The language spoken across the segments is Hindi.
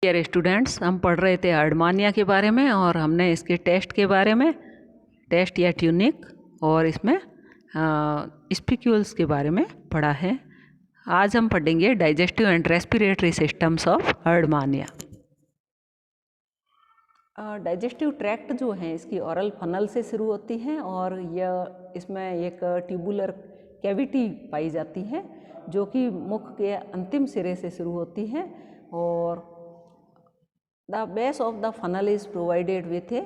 डियर स्टूडेंट्स, हम पढ़ रहे थे हर्डमानिया के बारे में और हमने इसके टेस्ट के बारे में, टेस्ट या ट्यूनिक, और इसमें स्पिक्यूल्स के बारे में पढ़ा है। आज हम पढ़ेंगे digestive and respiratory systems of Herdmania. Digestive tract जो है इसकी ओरल फनल से शुरू होती हैं और यह इसमें एक ट्यूबुलर कैविटी पाई जाती है जो कि मुख के अंतिम सिरे से शुरू होती है और the base of the funnel is provided with A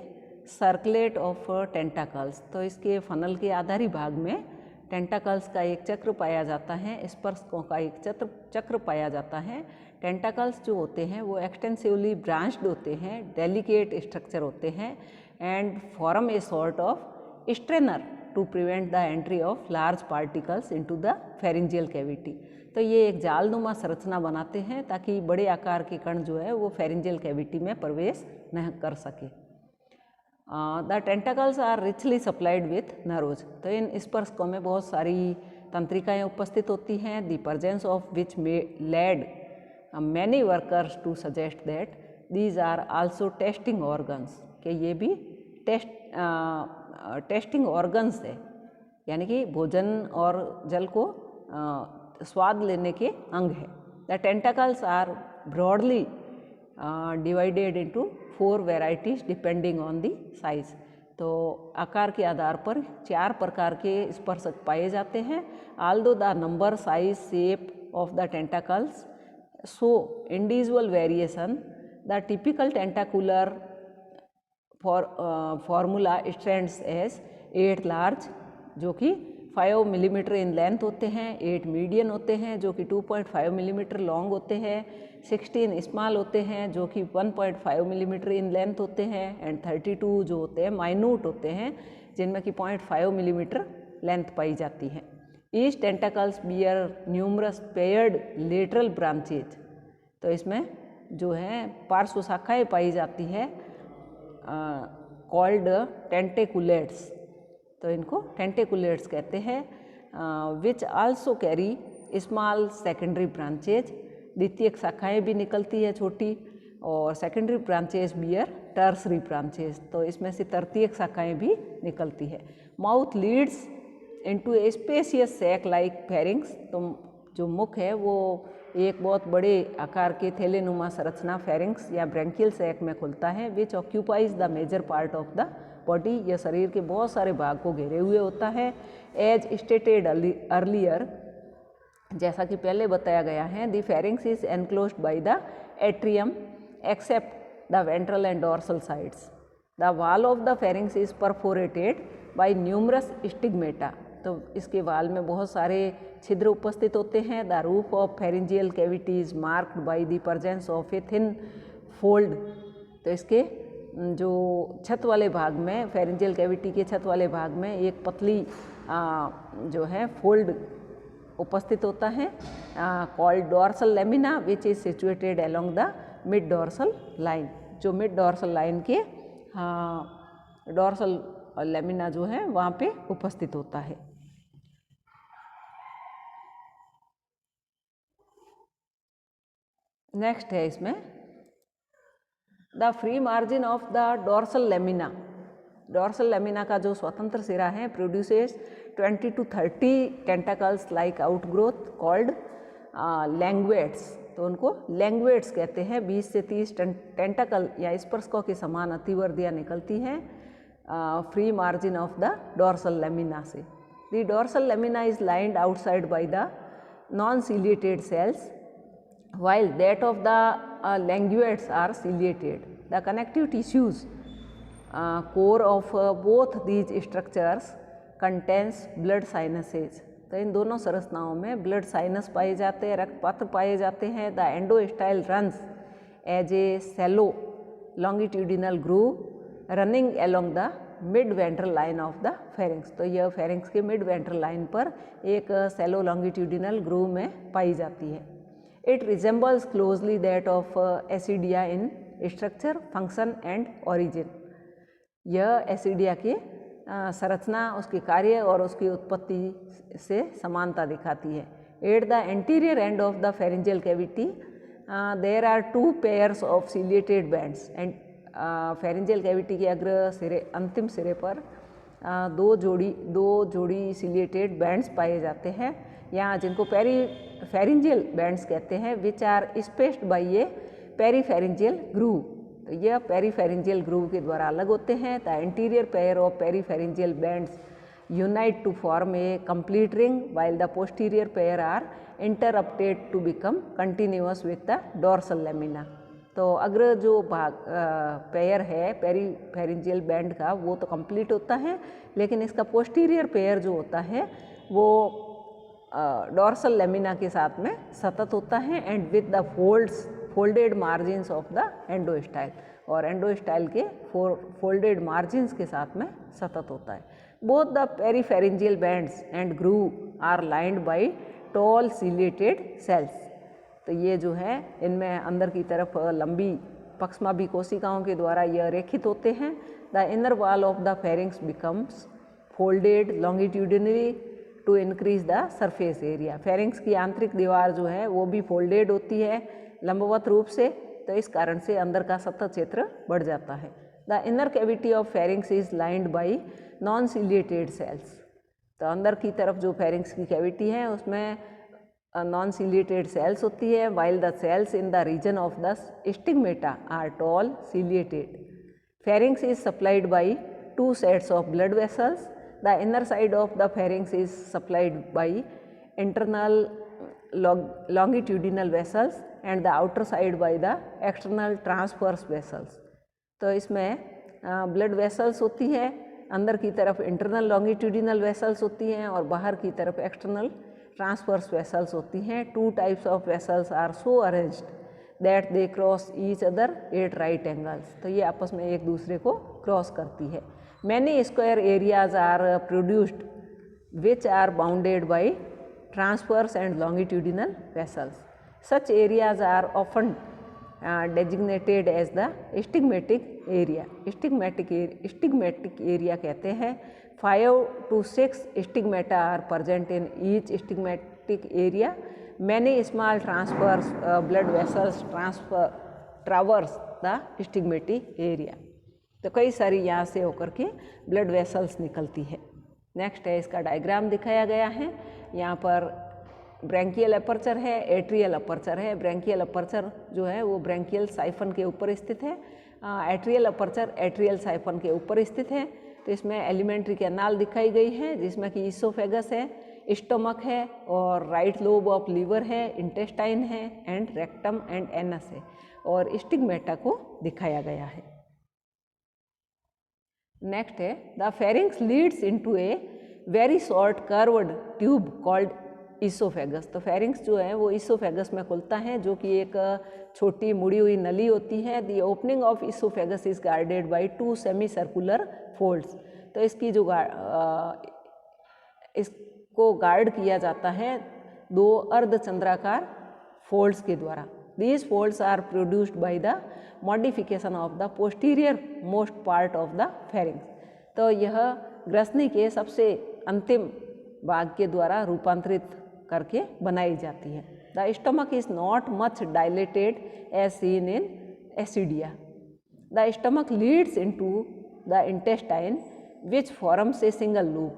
circlet of tentacles. तो इसके फनल के आधारी भाग में टेंटाकल्स का एक चक्र पाया जाता है, स्पर्शकों का एक चक्र पाया जाता है। टेंटाकल्स जो होते हैं वो एक्सटेंसिवली ब्रांच्ड होते हैं, डेलिकेट स्ट्रक्चर होते हैं and form a sort of strainer to prevent the entry of large particles into the pharyngeal cavity. तो ये एक जालनुमा संरचना बनाते हैं ताकि बड़े आकार के कण जो है वो फेरिंजियल कैविटी में प्रवेश न कर सके। The tentacles are richly supplied with nerves. तो इन स्पर्शकों में बहुत सारी तंत्रिकाएं उपस्थित होती हैं। The presence of which led many workers to suggest that these are also testing organs, कि ये भी टेस्टिंग ऑर्गन्स है, यानी कि भोजन और जल को स्वाद लेने के अंग है। The tentacles are broadly divided into 4 varieties depending on the size. तो आकार के आधार पर 4 प्रकार के स्पर्शक पाए जाते हैं। Although the number, size, shape of the tentacles show individual variation, the typical tentacular formula stands as 8 large जो कि 5 मिलीमीटर इन लेंथ होते हैं, 8 मीडियन होते हैं जो कि 2.5 मिलीमीटर लॉन्ग होते हैं, 16 स्मॉल होते हैं जो कि 1.5 मिलीमीटर इन लेंथ होते हैं एंड 32 जो होते हैं माइन्यूट होते हैं जिनमें कि 0.5 मिलीमीटर लेंथ पाई जाती है। Each tentacles bear numerous paired lateral branches. तो इसमें जो है पार्श्व शाखाएँ पाई जाती है कॉल्ड टेंटेकुलेट्स। तो इनको टेंटेकुलेट्स कहते हैं। Which also carry small secondary branches. द्वितीयक शाखाएँ भी निकलती है छोटी, और secondary branches bear tertiary branches. तो इसमें से तृतीयक शाखाएँ भी निकलती है। Mouth leads into a spacious sac like pharynx. तो जो मुख है वो एक बहुत बड़े आकार के थैलेनुमा संरचना फेरिंग्स या ब्रैंकियल सैक में खुलता है। Which occupies the major part of the body. यह शरीर के बहुत सारे भाग को घेरे हुए होता है। एज स्टेटेड अर्लियर, जैसा कि पहले बताया गया है, the pharynx is enclosed by the atrium except the ventral and dorsal sides. The wall of the pharynx is perforated by numerous stigmata. तो इसके वाल में बहुत सारे छिद्र उपस्थित होते हैं। The roof of pharyngeal cavity is marked by the presence of a thin fold. तो इसके जो छत वाले भाग में, फेरिंजियल कैविटी के छत वाले भाग में एक पतली जो है फोल्ड उपस्थित होता है called dorsal lamina which is situated along the mid dorsal line. जो मिड डोर्सल लाइन के डोर्सल लेमिना जो है वहाँ पे उपस्थित होता है। नेक्स्ट है इसमें the free margin of the dorsal lamina. Dorsal lamina का जो स्वतंत्र सिरा है produces 20 to 30 tentacles like outgrowth called languets. तो उनको लैंग्वेट्स कहते हैं। 20 से 30 टेंटाकल या स्पर्शकों के समान अतिवर्दियाँ निकलती हैं free margin of the dorsal lamina से। The dorsal lamina is lined outside by the non ciliated cells while that of the languates are ciliated. The connective tissues core of both these structures contains blood sinuses. तो इन दोनों संरचनाओं में ब्लड साइनस पाए जाते हैं, रक्तपत्र पाए जाते हैं। The endostyle runs as a shallow longitudinal groove running along the mid ventral line of the pharynx. तो यह फेरिंग्स के मिड वेंट्रल लाइन पर एक सैलो लॉन्गिट्यूडिनल ग्रूव में पाई जाती है। It resembles closely that of Acidia in structure, function and origin. यह एसिडिया की संरचना, उसके कार्य और उसकी उत्पत्ति से समानता दिखाती है। At the anterior end of the pharyngeal cavity, there are 2 pairs of ciliated bands and pharyngeal cavity के अग्र सिरे अंतिम सिरे पर दो जोड़ी सिलिएटेड बैंड्स पाए जाते हैं यहाँ, जिनको फेरेंजियल बैंड्स कहते हैं, which are spaced by a peripharyngeal groove. तो यह पेरीफेरेंजियल ग्रूव के द्वारा अलग होते हैं। The anterior pair of peripharyngeal bands unite to form a complete ring while the posterior pair are interrupted to become continuous with the dorsal lamina. तो अग्र जो भाग पेयर है पेरीफेरेंजियल बैंड का वो तो कंप्लीट होता है, लेकिन इसका पोस्टीरियर पेयर जो होता है वो डोर्सल लेमिना के साथ में सतत होता है and with the folded margins of the endostyle, और एंडोस्टाइल के फोल्डेड मार्जिन्स के साथ में सतत होता है। Both the peripharyngeal bands and groove are lined by tall ciliated cells. तो ये जो है इनमें अंदर की तरफ लंबी पक्षमाभी कोशिकाओं के द्वारा यह रेखित होते हैं। The inner wall of the pharynx becomes folded longitudinally to increase the surface area. Pharynx की आंतरिक दीवार जो है वो भी फोल्डेड होती है लंबवत रूप से, तो इस कारण से अंदर का सतह क्षेत्र बढ़ जाता है। The inner cavity of pharynx is lined by non ciliated cells. तो अंदर की तरफ जो फेरिंग्स की कैविटी है उसमें नॉन सिलिएटेड सेल्स होती है, while the cells in the region of the stigmata are tall ciliated. Pharynx is supplied by 2 sets of blood vessels. The inner side of the pharynx is supplied by internal longitudinal vessels and the outer side by the external transverse vessels. तो इसमें ब्लड वेसल्स होती है, अंदर की तरफ इंटरनल लॉन्गिट्यूडिनल वेसल्स होती हैं और बाहर की तरफ एक्सटर्नल ट्रांसवर्स वेसल्स होती हैं। 2 types of vessels are so arranged that they cross each other at right angles। तो ये आपस में एक दूसरे को क्रॉस करती है। Many square areas are produced which are bounded by transverse and longitudinal vessels. Such areas are often designated as the stigmatic area। stigmatic area कहते हैं। 5 to 6 stigmata are present in each stigmatic area। Many small transverse blood vessels traverse the stigmatic area। तो कई सारी यहाँ से होकर के ब्लड वेसल्स निकलती है। नेक्स्ट है, इसका डायग्राम दिखाया गया है। यहाँ पर ब्रैंकियल अपर्चर है, एट्रियल अपर्चर है। ब्रैंकियल अपर्चर जो है वो ब्रैंकियल साइफन के ऊपर स्थित है, एट्रियल अपर्चर एट्रियल साइफन के ऊपर स्थित है। तो इसमें एलिमेंट्री कैनाल दिखाई गई है जिसमें कि ईसोफेगस है, स्टमक है और राइट लोब ऑफ लीवर है, इंटेस्टाइन है एंड रेक्टम एंड एनस है, और स्टिग्मेटा को दिखाया गया है। नेक्स्ट है, the pharynx Leeds into a very short curved tube called oesophagus. तो फेरिंग्स जो है वो ईसोफेगस में खुलता है, जो कि एक छोटी मुड़ी हुई नली होती है। The opening of oesophagus is guarded by 2 semi circular folds. तो इसकी जो इसको गार्ड किया जाता है 2 अर्धचंद्राकार फोल्ड्स के द्वारा। These folds are produced by the modification of the posterior most part of the pharynx। तो यह ग्रसनी के सबसे अंतिम भाग के द्वारा रूपांतरित करके बनाई जाती है। The stomach is not much dilated as seen in Ascidia। The stomach leads into the intestine which forms a single loop।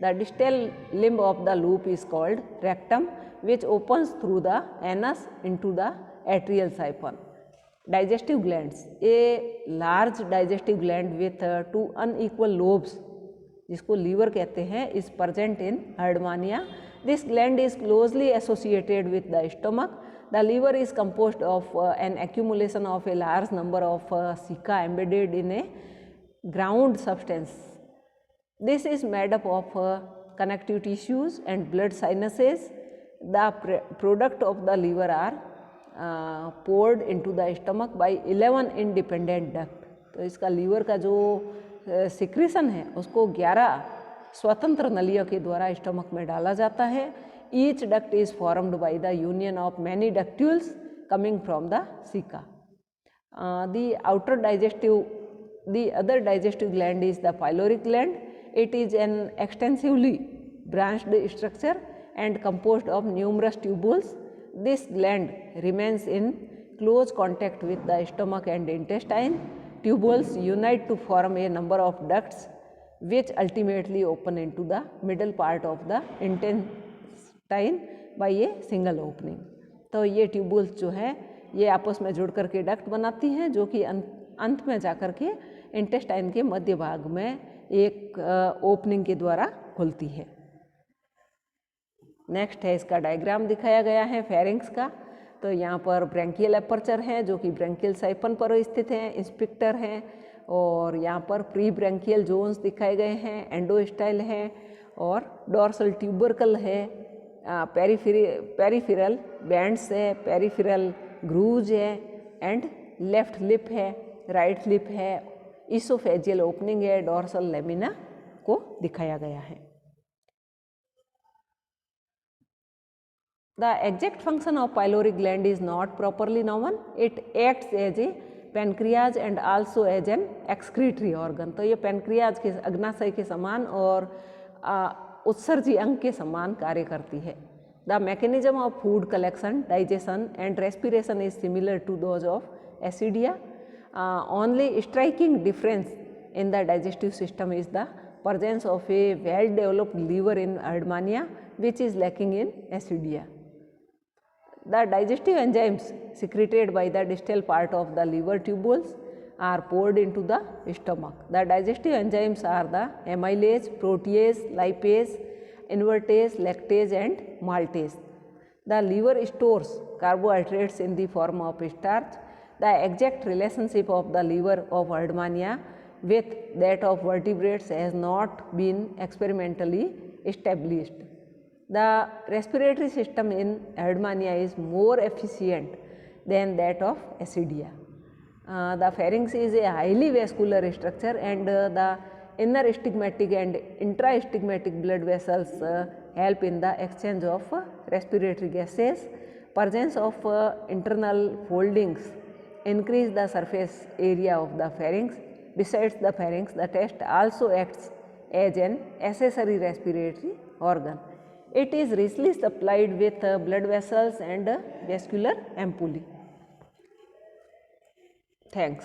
The distal limb of the loop is called rectum which opens through the anus into the atrial siphon। Digestive glands, a large digestive gland with 2 unequal lobes जिसको लीवर कहते हैं is present in Herdmania। This gland is closely associated with the stomach। The liver is composed of an accumulation of a large number of ceca embedded in a ground substance। This is made up of connective tissues and blood sinuses। The product of the liver are poured into the stomach by 11 independent duct। तो इसका लीवर का जो सिक्रीशन है उसको 11 स्वतंत्र नलियों के द्वारा स्टमक में डाला जाता है। Each duct is formed by the union of many ductules coming from the ceca। The other digestive gland is the pyloric gland। It is an extensively branched structure and composed of numerous tubules। This gland remains in close contact with the stomach and intestine. Tubules unite to form a number of ducts which ultimately open into the middle part of the intestine by a single opening. तो ये ट्यूबुल्स जो है ये आपस में जुड़ कर के डक्ट बनाती हैं जो कि अंत में जाकर के इंटेस्टाइन के मध्य भाग में एक ओपनिंग के द्वारा खुलती है। नेक्स्ट है इसका डायग्राम दिखाया गया है फेरिंग्स का। तो यहाँ पर ब्रैंकियल एपर्चर है जो कि ब्रैंकियल साइफन पर स्थित है, इंस्पेक्टर है, और यहाँ पर प्री ब्रैंकियल जोन्स दिखाए गए हैं, एंडोस्टाइल है और डॉर्सल ट्यूबरकल है, पेरिफेरल बैंड्स है, पेरिफेरल ग्रूव्स है एंड लेफ्ट लिप है, राइट लिप है, इसोफेजियल ओपनिंग है, डॉर्सल लेमिना को दिखाया गया है। The exact function of pyloric gland is not properly known. It acts as a pancreas and also as an excretory organ. तो ये पैनक्रियाज के अग्नाशय के समान और उत्सर्जी अंग के समान कार्य करती है। The mechanism of food collection, digestion and respiration is similar to those of acidia. Only striking difference in the digestive system is the presence of a well-developed liver in Erdmannia, which is lacking in acidia. The digestive enzymes secreted by the distal part of the liver tubules are poured into the stomach. The digestive enzymes are the amylase, protease, lipase, invertase, lactase and maltase. The liver stores carbohydrates in the form of starch. The exact relationship of the liver of Erdmannia with that of vertebrates has not been experimentally established. The respiratory system in Erdmannia is more efficient than that of acidia. The pharynx is a highly vascular structure and the inner stigmatic and intrastigmatic blood vessels help in the exchange of respiratory gases. Presence of internal foldings increase the surface area of the pharynx. Besides the pharynx, the chest also acts as an accessory respiratory organ. It is richly supplied with blood vessels and vascular ampullae. Thanks.